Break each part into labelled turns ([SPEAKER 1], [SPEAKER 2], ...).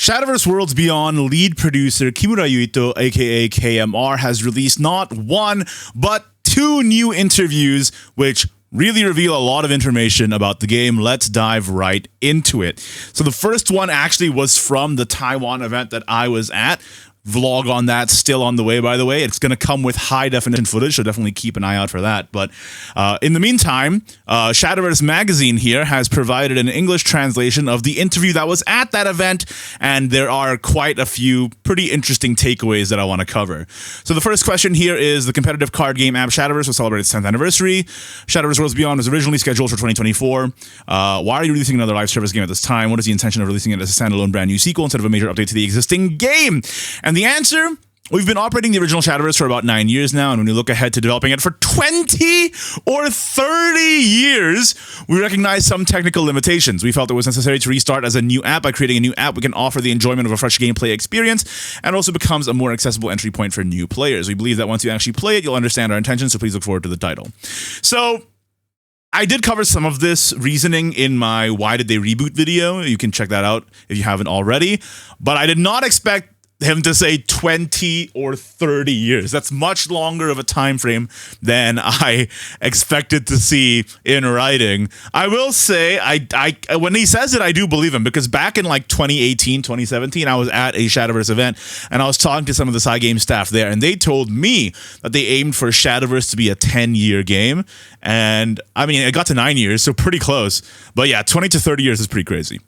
[SPEAKER 1] Shadowverse Worlds Beyond lead producer Kimura Yuito, aka KMR, has released not one, but two new interviews, which really reveal a lot of information about the game. Let's dive right into it. So the first one actually was from the Taiwan event that I was at. Vlog on that still on the way, by the way. It's going to come with high definition footage, so definitely keep an eye out for that. But in the meantime, Shadowverse Magazine here has provided an English translation of the interview that was at that event, and there are quite a few pretty interesting takeaways that I want to cover. So the first question here is, the competitive card game app Shadowverse will celebrate its 10th anniversary. Shadowverse Worlds Beyond was originally scheduled for 2024. Why are you releasing another live service game at this time? What is the intention of releasing it as a standalone brand new sequel instead of a major update to the existing game? And the answer, we've been operating the original Shadowverse for about 9 years now, and when we look ahead to developing it for 20 or 30 years, we recognize some technical limitations. We felt it was necessary to restart as a new app. By creating a new app, we can offer the enjoyment of a fresh gameplay experience, and also becomes a more accessible entry point for new players. We believe that once you actually play it, you'll understand our intentions, so please look forward to the title. So, I did cover some of this reasoning in my Why Did They Reboot video. You can check that out if you haven't already. But I did not expect him to say 20 or 30 years. That's much longer of a time frame than I expected to see in writing. I will say, I when he says it, I do believe him, because back in like 2018, 2017, I was at a Shadowverse event, and I was talking to some of the Cygames staff there, and they told me that they aimed for Shadowverse to be a 10-year game. And I mean, it got to 9 years, so pretty close. But yeah, 20 to 30 years is pretty crazy.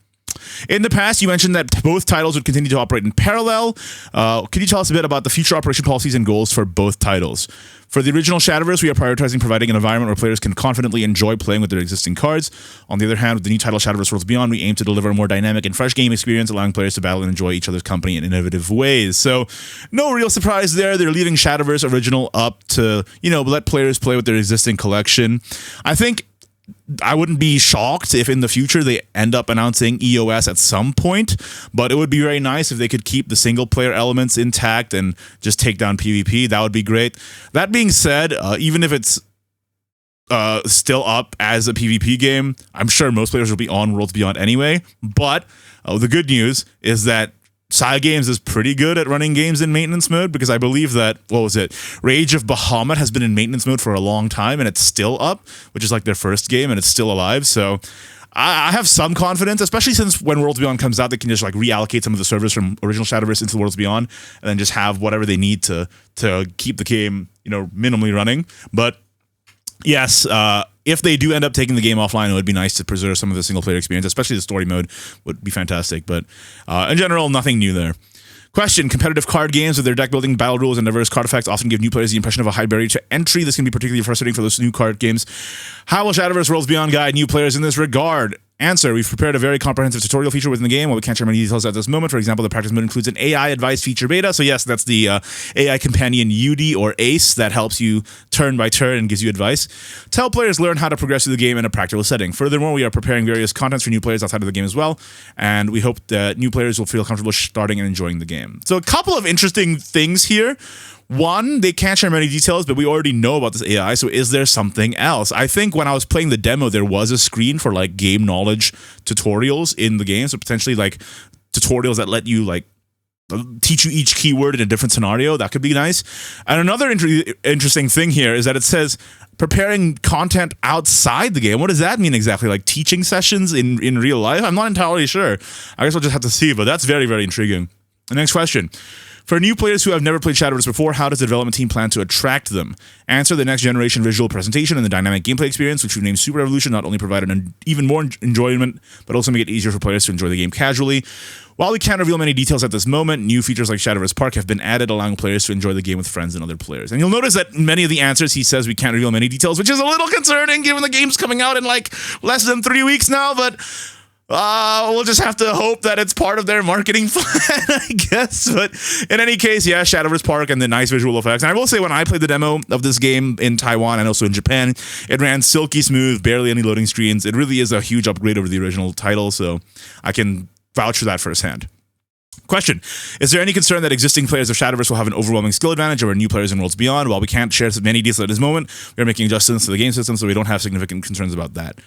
[SPEAKER 1] In the past, you mentioned that both titles would continue to operate in parallel. Could you tell us a bit about the future operation policies and goals for both titles? For the original Shadowverse, we are prioritizing providing an environment where players can confidently enjoy playing with their existing cards. On the other hand, with the new title Shadowverse Worlds Beyond, we aim to deliver a more dynamic and fresh game experience, allowing players to battle and enjoy each other's company in innovative ways. So, no real surprise there. They're leaving Shadowverse Original up to, let players play with their existing collection. I think I wouldn't be shocked if in the future they end up announcing EOS at some point, but it would be very nice if they could keep the single player elements intact and just take down PvP. That would be great. That being said, even if it's still up as a PvP game, I'm sure most players will be on Worlds Beyond anyway. But the good news is that Cygames is pretty good at running games in maintenance mode, because I believe that, Rage of Bahamut has been in maintenance mode for a long time, and it's still up, which is like their first game, and it's still alive. So I have some confidence, especially since when Worlds Beyond comes out, they can just like reallocate some of the servers from original Shadowverse into Worlds Beyond, and then just have whatever they need to keep the game, minimally running. But yes, if they do end up taking the game offline, it would be nice to preserve some of the single player experience, especially the story mode would be fantastic. But in general, nothing new there. Question: competitive card games with their deck building, battle rules, and diverse card effects often give new players the impression of a high barrier to entry. This can be particularly frustrating for those new card games. How will Shadowverse Worlds Beyond guide new players in this regard? Answer: we've prepared a very comprehensive tutorial feature within the game. While we can't share many details at this moment, for example, the practice mode includes an AI advice feature beta. So yes, that's the AI companion UD or ACE that helps you turn by turn and gives you advice to help players learn how to progress through the game in a practical setting. Furthermore, we are preparing various contents for new players outside of the game as well, and we hope that new players will feel comfortable starting and enjoying the game. So a couple of interesting things here. One, they can't share many details, but we already know about this AI, so is there something else? I think when I was playing the demo, there was a screen for like game knowledge tutorials in the game, so potentially like tutorials that let you like teach you each keyword in a different scenario. That could be nice. And another interesting thing here is that it says preparing content outside the game. What does that mean exactly? Like teaching sessions in real life? I'm not entirely sure. I guess we'll just have to see, but that's very, very intriguing. The next question. For new players who have never played Shadowverse before, how does the development team plan to attract them? Answer: the next generation visual presentation and the dynamic gameplay experience, which we named Super Evolution, not only provide an even more enjoyment, but also make it easier for players to enjoy the game casually. While we can't reveal many details at this moment, new features like Shadowverse Park have been added, allowing players to enjoy the game with friends and other players. And you'll notice that in many of the answers, he says we can't reveal many details, which is a little concerning given the game's coming out in like less than 3 weeks now, but we'll just have to hope that it's part of their marketing plan, I guess. But in any case, yeah, Shadowverse Park and the nice visual effects. And I will say, when I played the demo of this game in Taiwan and also in Japan, it ran silky smooth, barely any loading screens. It really is a huge upgrade over the original title, so I can vouch for that firsthand. Question: is there any concern that existing players of Shadowverse will have an overwhelming skill advantage over new players in Worlds Beyond? While we can't share many details at this moment, we are making adjustments to the game system, so we don't have significant concerns about that.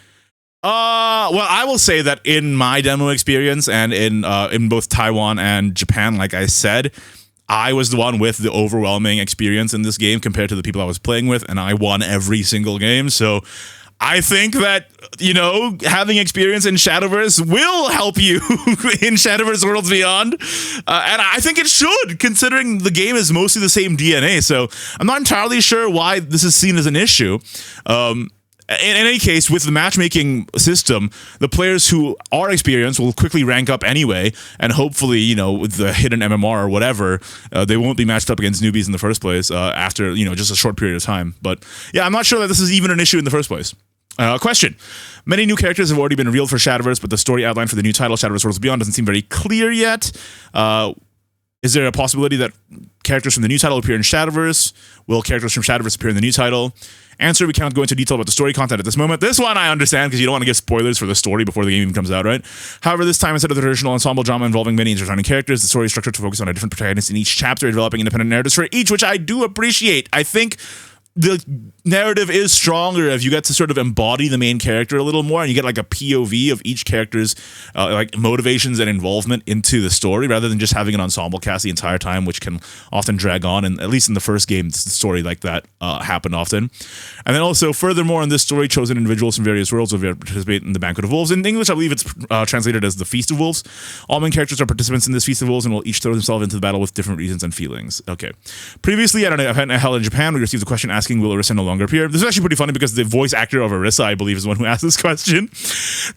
[SPEAKER 1] Well, I will say that in my demo experience and in both Taiwan and Japan, like I said, I was the one with the overwhelming experience in this game compared to the people I was playing with, and I won every single game. So I think that, having experience in Shadowverse will help you in Shadowverse Worlds Beyond. And I think it should, considering the game is mostly the same DNA. So I'm not entirely sure why this is seen as an issue. In any case, with the matchmaking system, the players who are experienced will quickly rank up anyway, and hopefully, with the hidden MMR or whatever, they won't be matched up against newbies in the first place after, just a short period of time. But yeah, I'm not sure that this is even an issue in the first place. Question. Many new characters have already been revealed for Shadowverse, but the story outline for the new title, Shadowverse Worlds Beyond, doesn't seem very clear yet. Is there a possibility that characters from the new title appear in Shadowverse? Will characters from Shadowverse appear in the new title? Answer, we cannot go into detail about the story content at this moment. This one I understand because you don't want to give spoilers for the story before the game even comes out, right? However, this time, instead of the traditional ensemble drama involving many intertwining characters, the story is structured to focus on a different protagonist in each chapter, developing independent narratives for each, which I do appreciate. I think the narrative is stronger if you get to sort of embody the main character a little more, and you get like a POV of each character's like motivations and involvement into the story, rather than just having an ensemble cast the entire time, which can often drag on. And at least in the first game, the story like that happened often. And then also, furthermore, in this story, chosen individuals from various worlds will participate in the Banquet of Wolves. In English, I believe it's translated as the Feast of Wolves. All main characters are participants in this Feast of Wolves and will each throw themselves into the battle with different reasons and feelings. Okay. Previously, at an event held in Japan, we received a question asking, will Orisa no longer appear? This is actually pretty funny because the voice actor of Orisa, I believe, is the one who asked this question.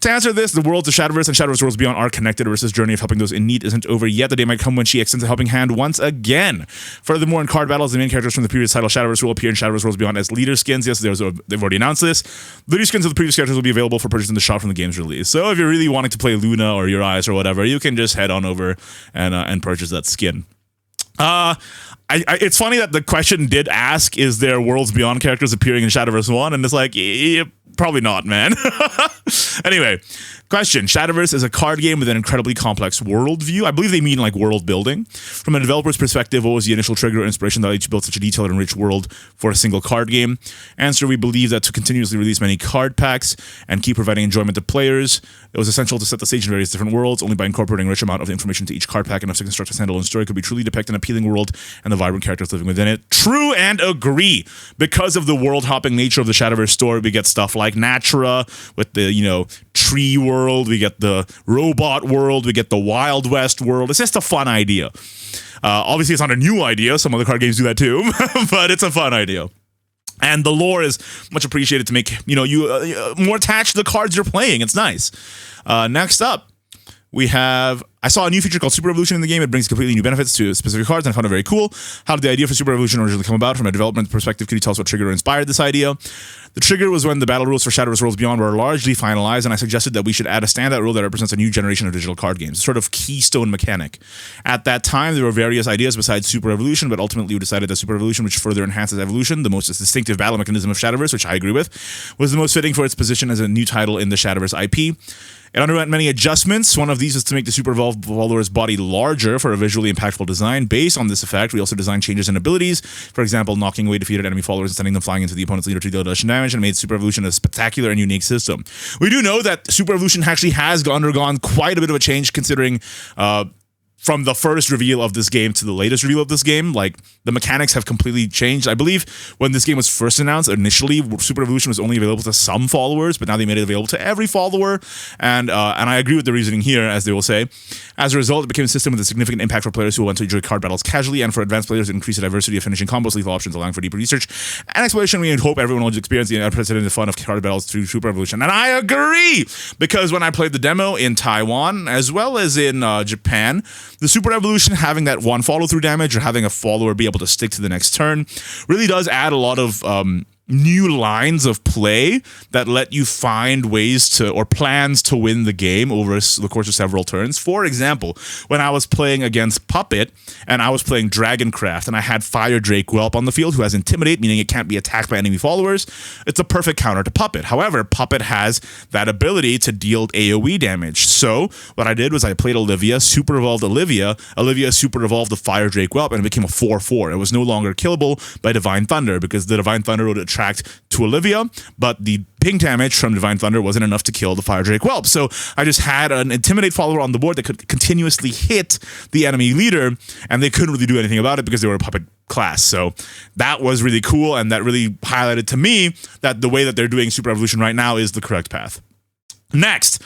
[SPEAKER 1] To answer this, the worlds of Shadowverse and Shadowverse Worlds Beyond are connected. Orisa's journey of helping those in need isn't over yet. The day might come when she extends a helping hand once again. Furthermore, in card battles, the main characters from the previous title Shadowverse will appear in Shadowverse Worlds Beyond as leader skins. Yes, they've already announced this. The new skins of the previous characters will be available for purchase in the shop from the game's release. So if you're really wanting to play Luna or Your Eyes or whatever, you can just head on over and purchase that skin. It's funny that the question did ask, is there Worlds Beyond characters appearing in Shadowverse 1? And it's like, probably not, man. Anyway, question. Shadowverse is a card game with an incredibly complex world view. I believe they mean like world building. From a developer's perspective, what was the initial trigger or inspiration that let you build such a detailed and rich world for a single card game? Answer, we believe that to continuously release many card packs and keep providing enjoyment to players, it was essential to set the stage in various different worlds. Only by incorporating a rich amount of information to each card pack, enough to construct a standalone story could be truly depict an appealing world and the vibrant characters living within it. True and agree. Because of the world-hopping nature of the Shadowverse story, we get stuff like Natura with the, tree world, we get the robot world, we get the Wild West world. It's just a fun idea. Obviously, it's not a new idea. Some other card games do that too, but it's a fun idea. And the lore is much appreciated to make, you more attached to the cards you're playing. It's nice. Next up, we have, I saw a new feature called Super Evolution in the game. It brings completely new benefits to specific cards, and I found it very cool. How did the idea for Super Evolution originally come about? From a development perspective, could you tell us what trigger inspired this idea? The trigger was when the battle rules for Shadowverse Worlds Beyond were largely finalized, and I suggested that we should add a standout rule that represents a new generation of digital card games, a sort of keystone mechanic. At that time, there were various ideas besides Super Evolution, but ultimately we decided that Super Evolution, which further enhances evolution, the most distinctive battle mechanism of Shadowverse, which I agree with, was the most fitting for its position as a new title in the Shadowverse IP. It underwent many adjustments. One of these was to make the Super Evolved follower's body larger for a visually impactful design. Based on this effect, we also designed changes in abilities. For example, knocking away defeated enemy followers and sending them flying into the opponent's leader to deal additional damage, and made Super Evolution a spectacular and unique system. We do know that Super Evolution actually has undergone quite a bit of a change, considering from the first reveal of this game to the latest reveal of this game. Like, the mechanics have completely changed. I believe when this game was first announced, initially Super Evolution was only available to some followers, but now they made it available to every follower. And I agree with the reasoning here, as they will say. As a result, it became a system with a significant impact for players who want to enjoy card battles casually, and for advanced players, it increased the diversity of finishing combos, lethal options, allowing for deeper research and exploration. We hope everyone will experience the unprecedented fun of card battles through Super Evolution. And I agree! Because when I played the demo in Taiwan, as well as in Japan, the Super Evolution having that one follow-through damage or having a follower be able to stick to the next turn really does add a lot of new lines of play that let you find ways to, or plans to win the game over the course of several turns. For example, when I was playing against Puppet and I was playing Dragoncraft and I had Fire Drake Whelp on the field, who has Intimidate, meaning it can't be attacked by enemy followers, it's a perfect counter to Puppet. However, Puppet has that ability to deal AoE damage. So what I did was I played Olivia, super evolved Olivia super evolved the Fire Drake Whelp, and it became a 4/4. It was no longer killable by Divine Thunder because the Divine Thunder would tracked to Olivia, but the ping damage from Divine Thunder wasn't enough to kill the Fire Drake Whelp. So I just had an Intimidate follower on the board that could continuously hit the enemy leader, and they couldn't really do anything about it because they were a puppet class. So that was really cool, and that really highlighted to me that the way that they're doing Super Evolution right now is the correct path. Next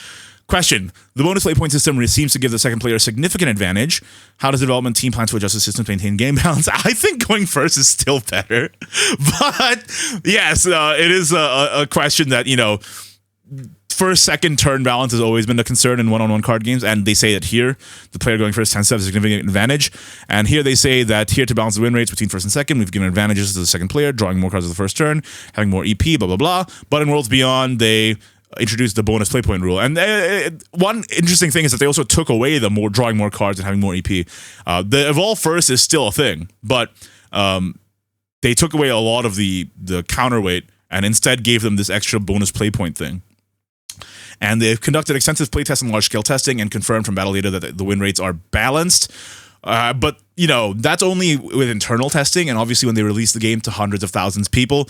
[SPEAKER 1] question. The bonus play point system seems to give the second player a significant advantage. How does the development team plan to adjust the system to maintain game balance? I think going first is still better. But yes, it is a question that, you know, first, second turn balance has always been a concern in one-on-one card games, and they say that here, the player going first tends to have a significant advantage. And here they say that here to balance the win rates between first and second, we've given advantages to the second player, drawing more cards at the first turn, having more EP, blah, blah, blah. But in Worlds Beyond, they introduced the bonus play point rule. And one interesting thing is that they also took away the drawing more cards and having more EP. The Evolve First is still a thing, but they took away a lot of the counterweight and instead gave them this extra bonus play point thing. And they've conducted extensive playtests and large-scale testing and confirmed from battle data that the win rates are balanced. But, you know, that's only with internal testing, and obviously when they release the game to hundreds of thousands of people,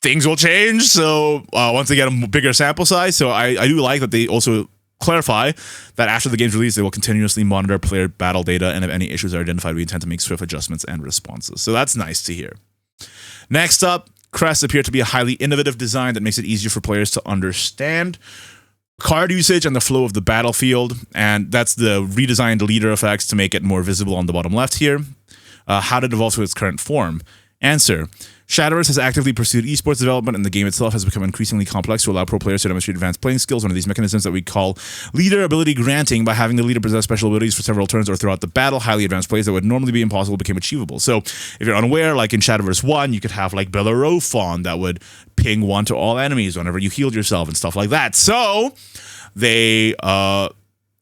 [SPEAKER 1] things will change. So once they get a bigger sample size, so I do like that they also clarify that after the game's release, they will continuously monitor player battle data, and if any issues are identified, we intend to make swift adjustments and responses. So that's nice to hear. Next up, crests appear to be a highly innovative design that makes it easier for players to understand card usage and the flow of the battlefield, and that's the redesigned leader effects to make it more visible on the bottom left here. How did it evolve to its current form? Answer. Shadowverse has actively pursued esports development, and the game itself has become increasingly complex to allow pro players to demonstrate advanced playing skills. One of these mechanisms that we call leader ability granting, by having the leader possess special abilities for several turns or throughout the battle, highly advanced plays that would normally be impossible became achievable. So if you're unaware, like in Shadowverse 1, you could have like Bellerophon that would ping 1 to all enemies whenever you healed yourself and stuff like that. So it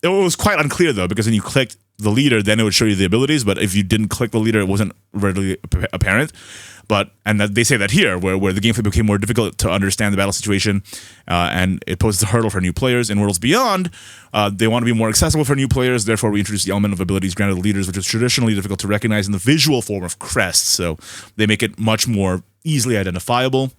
[SPEAKER 1] was quite unclear though, because when you clicked the leader, then it would show you the abilities, but if you didn't click the leader, it wasn't readily apparent. And they say that here, where the gameplay became more difficult to understand the battle situation, and it poses a hurdle for new players. In Worlds Beyond, they want to be more accessible for new players. Therefore, we introduced the element of abilities granted to leaders, which is traditionally difficult to recognize in the visual form of crests. So they make it much more easily identifiable.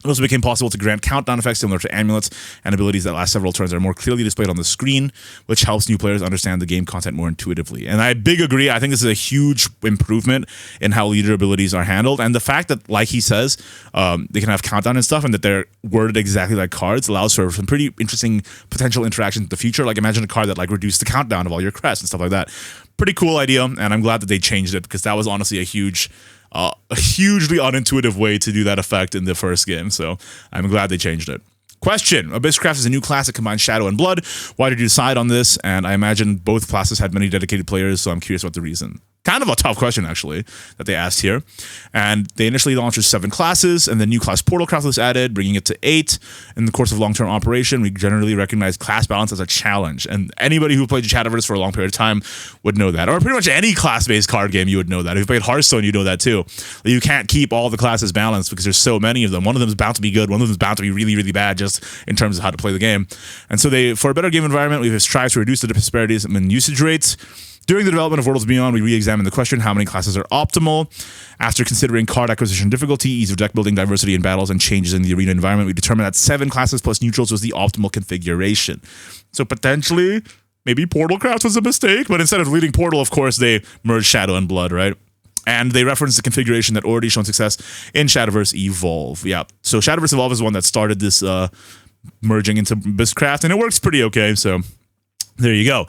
[SPEAKER 1] It also became possible to grant countdown effects similar to amulets and abilities that last several turns that are more clearly displayed on the screen, which helps new players understand the game content more intuitively. And I big agree. I think this is a huge improvement in how leader abilities are handled. And the fact that, like he says, they can have countdown and stuff, and that they're worded exactly like cards allows for some pretty interesting potential interactions in the future. Like imagine a card that like reduced the countdown of all your crests and stuff like that. Pretty cool idea, and I'm glad that they changed it, because that was honestly a hugely unintuitive way to do that effect in the first game, so I'm glad they changed it. Question. Abysscraft is a new class that combines Shadow and Blood. Why did you decide on this? And I imagine both classes had many dedicated players, so I'm curious about the reason. Kind of a tough question, actually, that they asked here. And they initially launched with 7 classes, and the new class Portal Craft was added, bringing it to 8. In the course of long-term operation, we generally recognize class balance as a challenge. And anybody who played Shadowverse for a long period of time would know that. Or pretty much any class-based card game, you would know that. If you played Hearthstone, you know that too. You can't keep all the classes balanced because there's so many of them. One of them is bound to be good. One of them is bound to be really, really bad, just in terms of how to play the game. And so for a better game environment, we've strived to reduce the disparities in usage rates. During the development of Worlds Beyond, we re-examined the question, how many classes are optimal? After considering card acquisition difficulty, ease of deck building, diversity in battles, and changes in the arena environment, we determined that 7 classes plus neutrals was the optimal configuration. So potentially, maybe Portal Craft was a mistake, but instead of leading Portal, of course, they merged Shadow and Blood, right? And they referenced the configuration that already shown success in Shadowverse Evolve. Yeah, so Shadowverse Evolve is the one that started this merging into Abysscraft, and it works pretty okay, so there you go.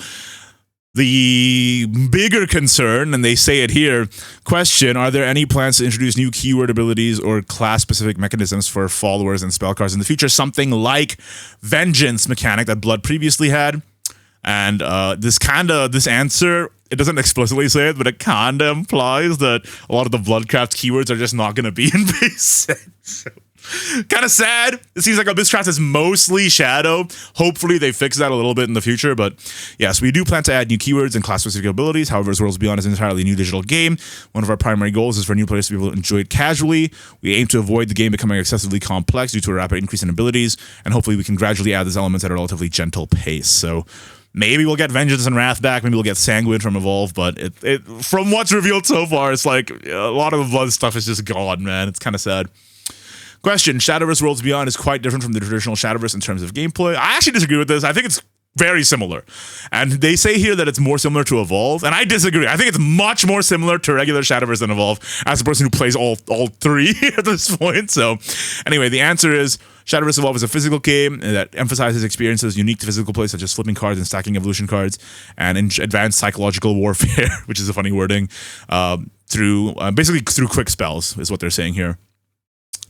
[SPEAKER 1] The bigger concern, and they say it here, question, are there any plans to introduce new keyword abilities or class-specific mechanisms for followers and spell cards in the future? Something like Vengeance mechanic that Blood previously had. And this answer, it doesn't explicitly say it, but it kind of implies that a lot of the Bloodcraft keywords are just not going to be in base set. So, kind of sad. It seems like Abysscraft is mostly Shadow. Hopefully they fix that a little bit in the future, but yes, we do plan to add new keywords and class-specific abilities. However, as Worlds Beyond is an entirely new digital game, one of our primary goals is for new players to be able to enjoy it casually. We aim to avoid the game becoming excessively complex due to a rapid increase in abilities, and hopefully we can gradually add these elements at a relatively gentle pace. So maybe we'll get Vengeance and Wrath back. Maybe we'll get Sanguine from Evolve, but from what's revealed so far, it's like a lot of the Blood stuff is just gone, man. It's kind of sad. Question, Shadowverse Worlds Beyond is quite different from the traditional Shadowverse in terms of gameplay. I actually disagree with this. I think it's very similar. And they say here that it's more similar to Evolve, and I disagree. I think it's much more similar to regular Shadowverse than Evolve as a person who plays all three at this point. So anyway, the answer is Shadowverse Evolve is a physical game that emphasizes experiences unique to physical play, such as flipping cards and stacking evolution cards, and advanced psychological warfare, which is a funny wording, basically through quick spells is what they're saying here.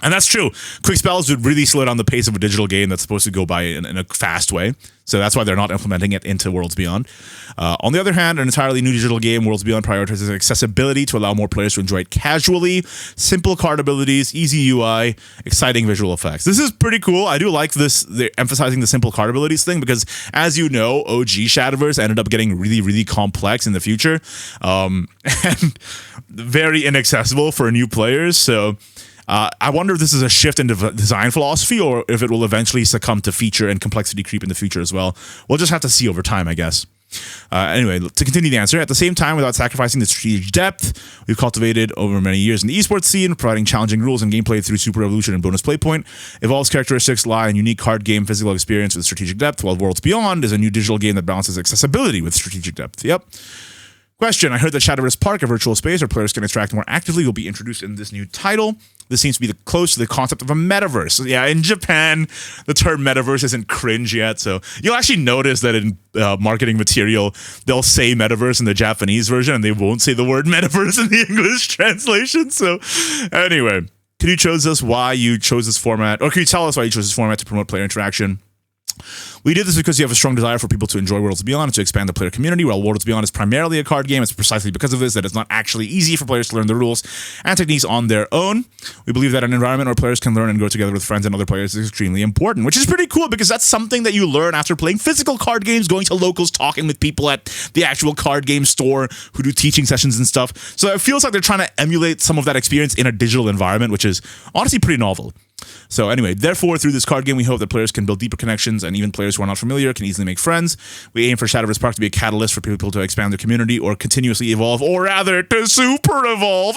[SPEAKER 1] And that's true. Quick spells would really slow down the pace of a digital game that's supposed to go by in a fast way. So that's why they're not implementing it into Worlds Beyond. On the other hand, an entirely new digital game, Worlds Beyond, prioritizes accessibility to allow more players to enjoy it casually. Simple card abilities, easy UI, exciting visual effects. This is pretty cool. I do like this. They're emphasizing the simple card abilities thing because, as you know, OG Shadowverse ended up getting really, really complex in the future and very inaccessible for new players. So I wonder if this is a shift in design philosophy or if it will eventually succumb to feature and complexity creep in the future as well. We'll just have to see over time, I guess. Anyway, to continue the answer, at the same time, without sacrificing the strategic depth we've cultivated over many years in the esports scene, providing challenging rules and gameplay through Super Evolution and Bonus Playpoint, Evolve's characteristics lie in unique card game physical experience with strategic depth, while Worlds Beyond is a new digital game that balances accessibility with strategic depth. Yep. Question, I heard that Shadowverse Park, a virtual space where players can interact more actively, will be introduced in this new title. This seems to be close to the concept of a metaverse. Yeah, in Japan, the term metaverse isn't cringe yet, so you'll actually notice that in marketing material, they'll say metaverse in the Japanese version, and they won't say the word metaverse in the English translation. So anyway, can you tell us why you chose this format, or can you tell us why you chose this format to promote player interaction? We did this because you have a strong desire for people to enjoy Worlds Beyond and to expand the player community. While Worlds Beyond is primarily a card game, it's precisely because of this that it's not actually easy for players to learn the rules and techniques on their own. We believe that an environment where players can learn and grow together with friends and other players is extremely important, which is pretty cool because that's something that you learn after playing physical card games, going to locals, talking with people at the actual card game store who do teaching sessions and stuff. So it feels like they're trying to emulate some of that experience in a digital environment, which is honestly pretty novel. So anyway, therefore, through this card game, we hope that players can build deeper connections, and even players who are not familiar can easily make friends. We aim for Shadowverse Park to be a catalyst for people to expand their community or continuously evolve, or rather, to super evolve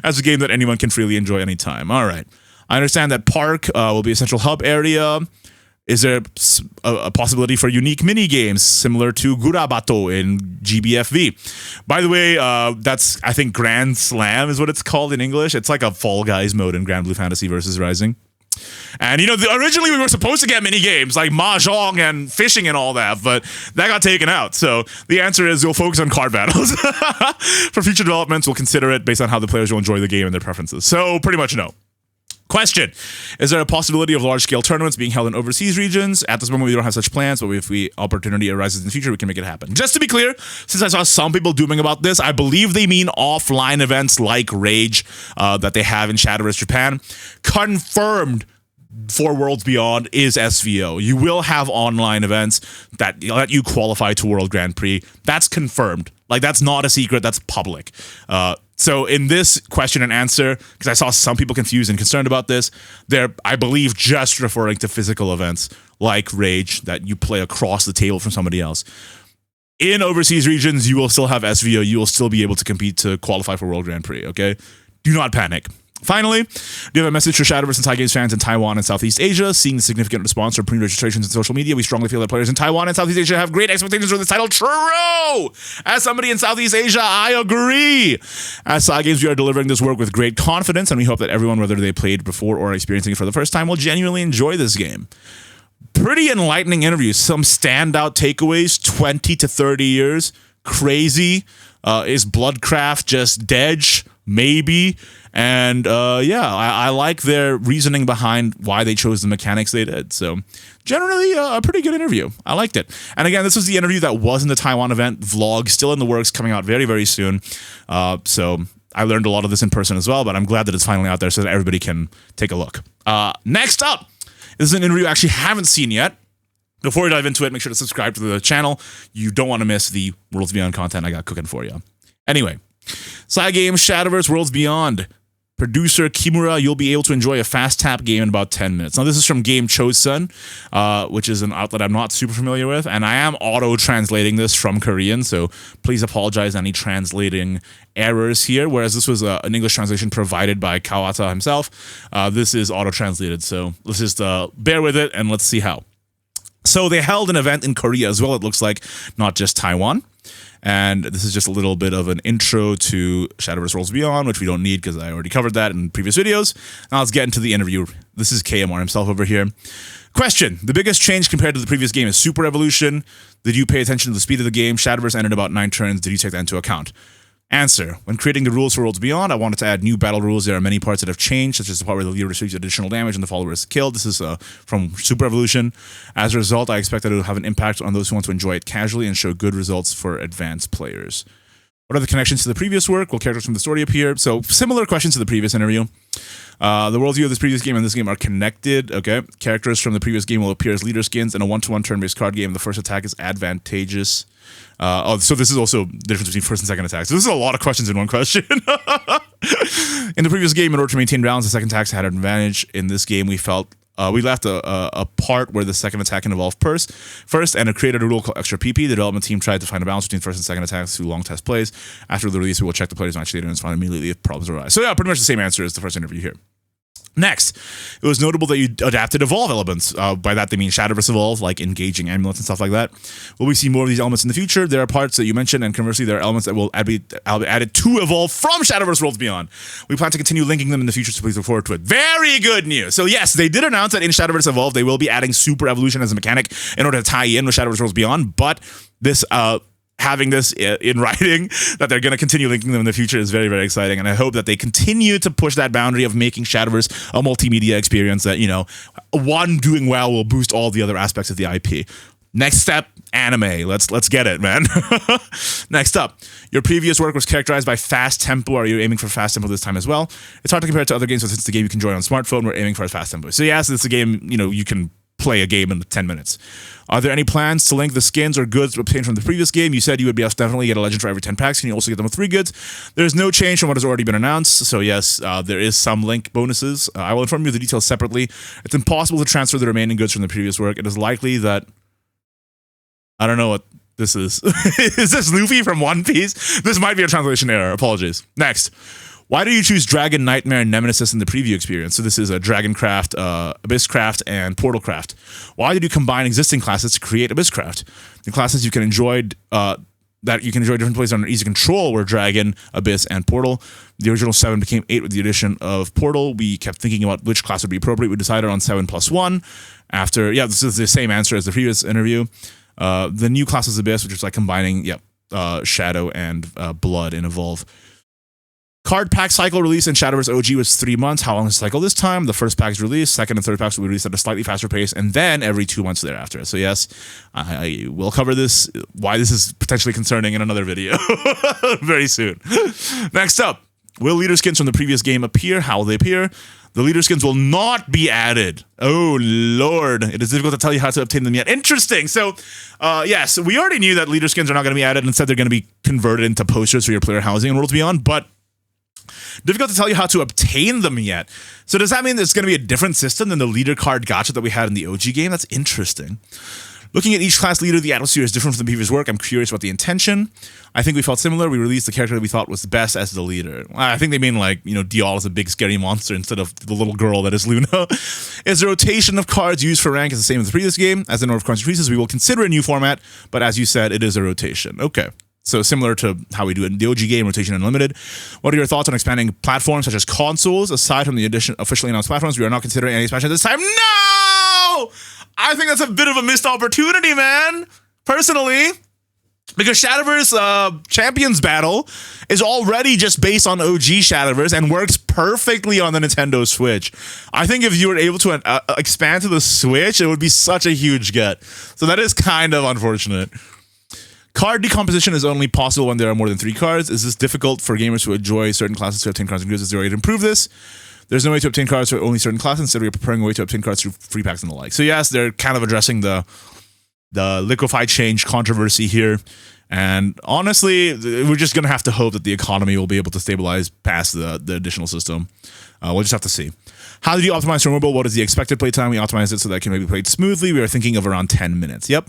[SPEAKER 1] as a game that anyone can freely enjoy anytime. All right. I understand that Park will be a central hub area. Is there a possibility for unique mini games similar to Gurabato in GBFV? By the way, that's, I think, Grand Slam is what it's called in English. It's like a Fall Guys mode in Grand Blue Fantasy versus Rising. And, you know, originally we were supposed to get mini games like Mahjong and fishing and all that, but that got taken out. So the answer is we'll focus on card battles. For future developments, we'll consider it based on how the players will enjoy the game and their preferences. So pretty much no. Question, is there a possibility of large-scale tournaments being held in overseas regions? At this moment, we don't have such plans, but if opportunity arises in the future, we can make it happen. Just to be clear, since I saw some people dooming about this, I believe they mean offline events like Rage that they have in Shadowverse Japan. Confirmed for Worlds Beyond is SVO. You will have online events that let you qualify to World Grand Prix. That's confirmed. Like, that's not a secret. That's public. So in this question and answer, because I saw some people confused and concerned about this, they're, I believe, just referring to physical events like Rage that you play across the table from somebody else. In overseas regions, you will still have SVO. You will still be able to compete to qualify for World Grand Prix, okay? Do not panic. Finally, do you have a message for Shadowverse and Thai Games fans in Taiwan and Southeast Asia? Seeing the significant response from pre-registrations and social media, we strongly feel that players in Taiwan and Southeast Asia have great expectations for this title. True! As somebody in Southeast Asia, I agree! As Thai Games, we are delivering this work with great confidence, and we hope that everyone, whether they played before or experiencing it for the first time, will genuinely enjoy this game. Pretty enlightening interviews. Some standout takeaways, 20 to 30 years. Crazy. Is Bloodcraft just Dedge? Maybe. And yeah, I like their reasoning behind why they chose the mechanics they did. So generally a pretty good interview. I liked it. And again, this was the interview that was in the Taiwan event. Vlog still in the works, coming out very, very soon. So I learned a lot of this in person as well, but I'm glad that it's finally out there so that everybody can take a look. Next up, this is an interview I actually haven't seen yet. Before we dive into it, make sure to subscribe to the channel. You don't want to miss the Worlds Beyond content I got cooking for you. Anyway, Side Games, Shadowverse, Worlds Beyond. Producer Kimura, you'll be able to enjoy a fast tap game in about 10 minutes. Now, this is from Game Chosun, which is an outlet I'm not super familiar with, and I am auto-translating this from Korean, so please apologize any translating errors here, whereas this was an English translation provided by Kawata himself. This is auto-translated, so let's just bear with it, and let's see how. So they held an event in Korea as well, it looks like, not just Taiwan. And this is just a little bit of an intro to Shadowverse Worlds Beyond, which we don't need because I already covered that in previous videos. Now let's get into the interview. This is KMR himself over here. Question. The biggest change compared to the previous game is Super Evolution. Did you pay attention to the speed of the game? Shadowverse ended about 9 turns. Did you take that into account? Answer. When creating the rules for Worlds Beyond, I wanted to add new battle rules. There are many parts that have changed, such as the part where the leader receives additional damage and the follower is killed. This is from Super Evolution. As a result, I expect that it will have an impact on those who want to enjoy it casually and show good results for advanced players. What are the connections to the previous work? Will characters from the story appear? So, similar questions to the previous interview. The worldview of this previous game and this game are connected. Okay. Characters from the previous game will appear as leader skins in a 1-to-1 turn-based card game. The first attack is advantageous. So this is also the difference between first and second attacks. So this is a lot of questions in one question. In the previous game, in order to maintain balance, the second attack had an advantage. In this game, we left a part where the second attack can evolve first, and it created a rule called Extra PP. The development team tried to find a balance between first and second attacks through long test plays. After the release, we will check the player's match data and respond immediately if problems arise. So yeah, pretty much the same answer as the first interview here. Next, it was notable that you adapted Evolve elements. By that, they mean Shadowverse Evolve, like engaging amulets and stuff like that. Will we see more of these elements in the future? There are parts that you mentioned, and conversely, there are elements that will be added to Evolve from Shadowverse Worlds Beyond. We plan to continue linking them in the future, so please look forward to it. Very good news! So yes, they did announce that in Shadowverse Evolve, they will be adding Super Evolution as a mechanic in order to tie in with Shadowverse Worlds Beyond, but this... having this in writing, that they're going to continue linking them in the future is very, very exciting. And I hope that they continue to push that boundary of making Shadowverse a multimedia experience that, you know, one doing well will boost all the other aspects of the IP. Next step, anime. Let's get it, man. Next up, your previous work was characterized by fast tempo. Are you aiming for fast tempo this time as well? It's hard to compare it to other games, but since it's the game you can enjoy on smartphone, we're aiming for a fast tempo. So yes, it's a game, you know, you can play a game in 10 minutes. Are there any plans to link the skins or goods obtained from the previous game? You said you would be able to definitely get a legend for every 10 packs. Can you also get them with 3 goods? There's no change from what has already been announced. So yes, there is some link bonuses. I will inform you of the details separately. It's impossible to transfer the remaining goods from the previous work. It is likely that... I don't know what this is. Is this Luffy from One Piece? This might be a translation error. Apologies. Next. Why did you choose Dragon, Nightmare, and Nemesis in the preview experience? So this is a Dragoncraft, Abysscraft, and Portalcraft. Why did you combine existing classes to create Abysscraft? The classes you can enjoy different places under easy control were Dragon, Abyss, and Portal. The original 7 became 8 with the addition of Portal. We kept thinking about which class would be appropriate. We decided on 7+1. This is the same answer as the previous interview. The new class is Abyss, which is like combining Shadow and Blood in Evolve. Card pack cycle release in Shadowverse OG was 3 months. How long is the cycle this time? The first pack is released. Second and third packs will be released at a slightly faster pace, and then every 2 months thereafter. So yes, I will cover this, why this is potentially concerning in another video very soon. Next up, will leader skins from the previous game appear? How will they appear? The leader skins will not be added. Oh, Lord. It is difficult to tell you how to obtain them yet. Interesting. So, yes, we already knew that leader skins are not going to be added. Instead, they're going to be converted into posters for your player housing in Worlds Beyond, but difficult to tell you how to obtain them yet. So does that mean there's going to be a different system than the leader card gacha that we had in the OG game? That's interesting. Looking at each class leader, the atmosphere is different from the previous work. I'm curious about the intention. I think we felt similar. We released the character that we thought was the best as the leader. I think they mean like, you know, Dial is a big scary monster instead of the little girl that is Luna. Is the rotation of cards used for rank is the same as the previous game? As the number of cards increases, we will consider a new format, but as you said, it is a rotation. Okay. So similar to how we do it in the OG game, Rotation Unlimited. What are your thoughts on expanding platforms such as consoles? Aside from the officially announced platforms, we are not considering any expansion this time. No! I think that's a bit of a missed opportunity, man. Personally. Because Shadowverse Champions Battle is already just based on OG Shadowverse and works perfectly on the Nintendo Switch. I think if you were able to expand to the Switch, it would be such a huge get. So that is kind of unfortunate. Card decomposition is only possible when there are more than 3 cards. Is this difficult for gamers who enjoy certain classes to obtain cards and goods? Is there a way to improve this? There's no way to obtain cards for only certain classes. Instead, we're preparing a way to obtain cards through free packs and the like. So yes, they're kind of addressing the liquefied change controversy here. And honestly, we're just going to have to hope that the economy will be able to stabilize past the additional system. We'll just have to see. How did you optimize for mobile? What is the expected playtime? We optimized it so that it can maybe play smoothly. We are thinking of around 10 minutes. Yep.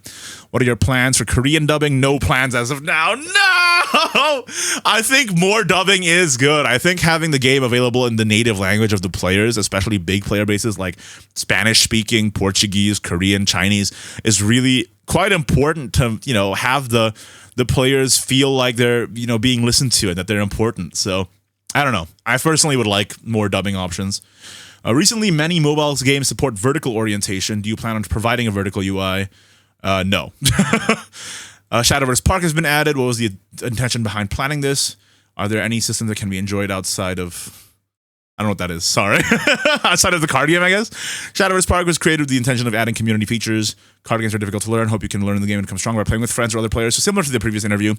[SPEAKER 1] What are your plans for Korean dubbing? No plans as of now. No! I think more dubbing is good. I think having the game available in the native language of the players, especially big player bases like Spanish-speaking, Portuguese, Korean, Chinese, is really quite important to, have the players feel like they're, being listened to and that they're important. So, I don't know. I personally would like more dubbing options. Recently, many mobile games support vertical orientation. Do you plan on providing a vertical UI? No. Shadowverse Park has been added. What was the intention behind planning this? Are there any systems that can be enjoyed outside of... I don't know what that is. Sorry. Outside of the card game, I guess. Shadowverse Park was created with the intention of adding community features. Card games are difficult to learn. Hope you can learn the game and become stronger by playing with friends or other players. So similar to the previous interview,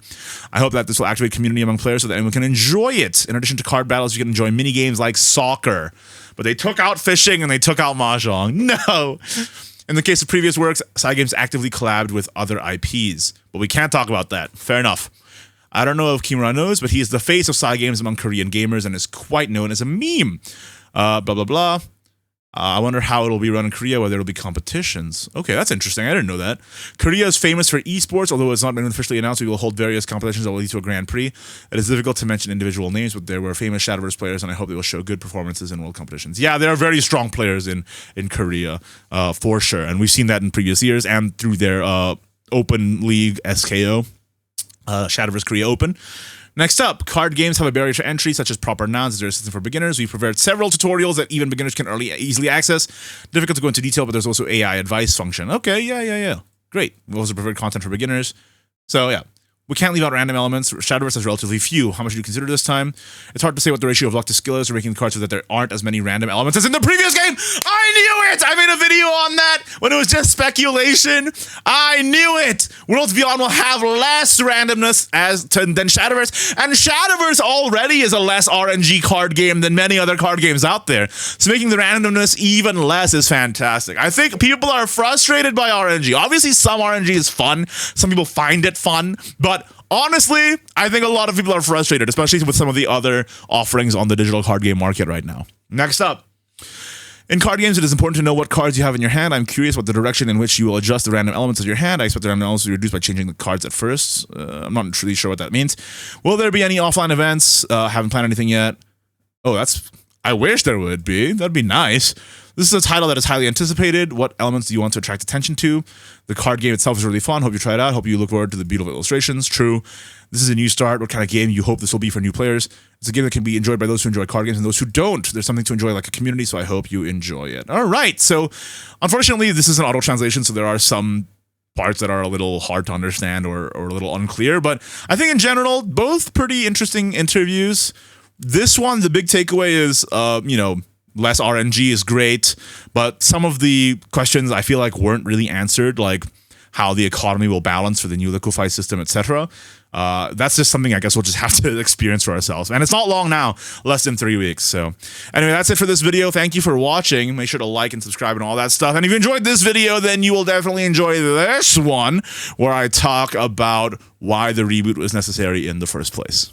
[SPEAKER 1] I hope that this will activate community among players so that anyone can enjoy it. In addition to card battles, you can enjoy mini games like soccer. But they took out fishing and they took out mahjong. No. In the case of previous works, Side Games actively collabed with other IPs. But we can't talk about that. Fair enough. I don't know if Kimura knows, but he is the face of Side Games among Korean gamers and is quite known as a meme. Blah, blah, blah. I wonder how it'll be run in Korea, whether it'll be competitions. Okay, that's interesting. I didn't know that. Korea is famous for esports, although it's not been officially announced. We will hold various competitions that will lead to a Grand Prix. It is difficult to mention individual names, but there were famous Shadowverse players, and I hope they will show good performances in world competitions. Yeah, there are very strong players in Korea, for sure. And we've seen that in previous years and through their Open League SKO, Shadowverse Korea Open. Next up, card games have a barrier to entry, such as proper nouns. Is there a system for beginners? We've prepared several tutorials that even beginners can easily access. Difficult to go into detail, but there's also AI advice function. Okay, yeah. Great. We also prepared content for beginners. So, yeah. We can't leave out random elements. Shadowverse has relatively few. How much do you consider this time? It's hard to say what the ratio of luck to skill is. We're making the cards so that there aren't as many random elements as in the previous game. I knew it! I made a video on that when it was just speculation. I knew it! Worlds Beyond will have less randomness than Shadowverse. And Shadowverse already is a less RNG card game than many other card games out there. So making the randomness even less is fantastic. I think people are frustrated by RNG. Obviously, some RNG is fun. Some people find it fun. But honestly, I think a lot of people are frustrated, especially with some of the other offerings on the digital card game market right now. Next up. In card games, it is important to know what cards you have in your hand. I'm curious what the direction in which you will adjust the random elements of your hand. I expect the random elements to be reduced by changing the cards at first. I'm not really sure what that means. Will there be any offline events? Haven't planned anything yet. Oh, I wish there would be. That'd be nice. This is a title that is highly anticipated. What elements do you want to attract attention to? The card game itself is really fun. Hope you try it out. Hope you look forward to the beautiful illustrations. True. This is a new start. What kind of game you hope this will be for new players? It's a game that can be enjoyed by those who enjoy card games and those who don't. There's something to enjoy like a community, so I hope you enjoy it. All right. So, unfortunately, this is an auto translation, so there are some parts that are a little hard to understand or a little unclear. But I think in general, both pretty interesting interviews. This one, the big takeaway is, less RNG is great, but some of the questions I feel like weren't really answered, like how the economy will balance for the new liquefy system, etc. That's just something I guess we'll just have to experience for ourselves. And it's not long now, less than 3 weeks. So anyway, that's it for this video. Thank you for watching. Make sure to like and subscribe and all that stuff. And if you enjoyed this video, then you will definitely enjoy this one where I talk about why the reboot was necessary in the first place.